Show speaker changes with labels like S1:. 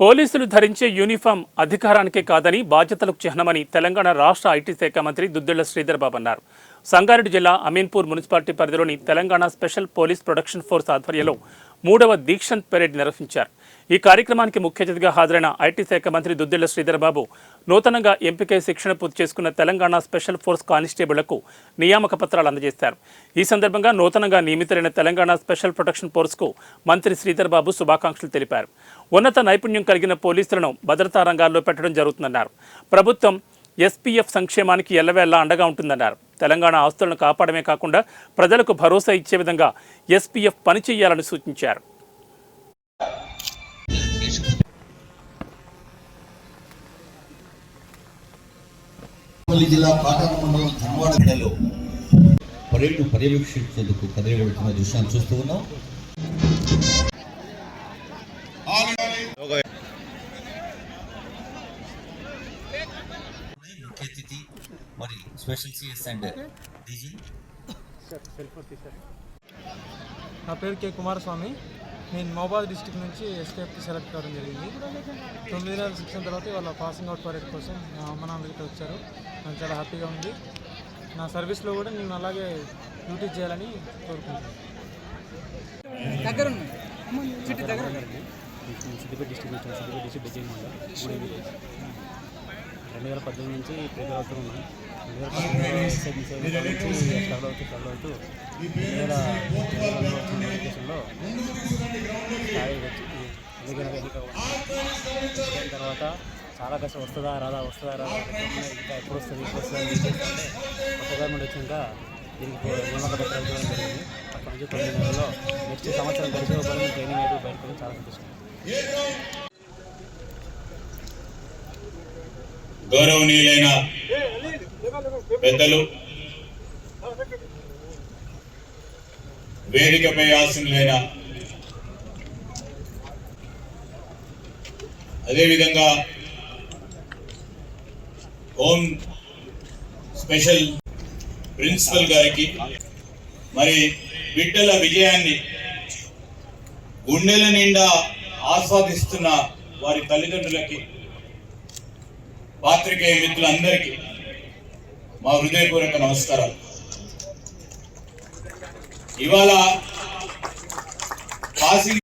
S1: పోలీసులు ధరించే యూనిఫామ్ అధికారానికే కాదని బాధ్యతలకు చిహ్నమని తెలంగాణ రాష్ట్ర ఐటీ శాఖ మంత్రి దుద్దిళ్ల శ్రీధర్ బాబు అన్నారు. సంగారెడ్డి జిల్లా అమీన్పూర్ మున్సిపాలిటీ పరిధిలోని Telangana special police production force ఆధ్వర్యంలో 3వ దీక్షంత్ పెరేడ్ నిర్వహించారు. ఈ కార్యక్రమానికి ముఖ్య అతిథిగా హాజరైన ఐటీ శాఖ మంత్రి దుద్దిళ్ల శ్రీధర్ బాబు నూతనంగా ఎంపికై శిక్షణ పూర్తి చేసుకున్న తెలంగాణ స్పెషల్ ఫోర్స్ కానిస్టేబుళ్లకు నియామక పత్రాలు అందజేశారు. ఈ సందర్భంగా నూతనంగా నియమితులైన తెలంగాణ స్పెషల్ ప్రొటెక్షన్ ఫోర్స్కు మంత్రి శ్రీధర్ బాబు శుభాకాంక్షలు తెలిపారు. ఉన్నత నైపుణ్యం కలిగిన పోలీసులను భద్రతా రంగాల్లో పెట్టడం జరుగుతుందన్నారు. ప్రభుత్వం ఎస్పీఎఫ్ సంక్షేమానికి ఎల్లవేళ్లా అండగా ఉంటుందన్నారు. తెలంగాణ ఆస్తులను కాపాడమే కాకుండా ప్రజలకు భరోసా ఇచ్చే విధంగా ఎస్పీఎఫ్ పనిచేయాలని సూచించారు.
S2: జిల్లా కాటన మండలం ధన్వాడలో పరేడ్ను పర్యవేక్షించేందుకు కదిలివెళ్తున్న దృశ్యాన్ని చూస్తూ ఉన్నాం. మరి స్పెషల్ సిఎస్ అండ్ డీజీ
S3: నా పేరు కే కుమారస్వామి. నేను మహబాద్ డిస్టిక్ నుంచి ఎస్కేఎఫ్కి సెలెక్ట్ కావడం జరిగింది. 9 నెలల శిక్షణ తర్వాత వాళ్ళ పాసింగ్ అవుట్ పరేడ్ కోసం మా అమ్మ నాన్న దగ్గర వచ్చారు. నాకు చాలా హ్యాపీగా ఉంది. నా సర్వీస్లో కూడా నేను అలాగే డ్యూటీ చేయాలని కోరుకుంటున్నాను.
S4: సిద్దిపేట డిస్టిక్ నుంచి సిద్దిపేట డిస్టిక్ డిజైన్ 2018 నుంచి ప్రిపేర్ అవుతూ ఉన్నాను. 2018 నుంచి స్ట్రగుల్ అవుతూ 2020 నోటిఫికేషన్లో స్థాయి వచ్చి ఎన్నికైన తర్వాత చాలా కష్టం వస్తుందా రాదా ఇంకా ఎప్పుడు వస్తుంది కొత్త గవర్నమెంట్ వచ్చినాక దీనికి ఉన్నత పత్రాలు ఇవ్వడం జరిగింది. అప్పటి నుంచి 9 నెలల్లో నెక్స్ట్ సంవత్సరం గడిచే ట్రైనింగ్ అయితే బయటకు చాలా సంతోషం.
S5: గౌరవనీయులైన పెద్దలు, వేదికపై ఆసీనులైన, అదేవిధంగా హోమ్ స్పెషల్ ప్రిన్సిపల్ గారికి, మరి బిడ్డల విజయాన్ని గుండెల నిండా ఆస్వాదిస్తున్న వారి తల్లిదండ్రులకి, పాత్రికేయ మిత్రులందరికీ మా హృదయపూర్వక నమస్కారాలు. ఇవాళ పాసింగ్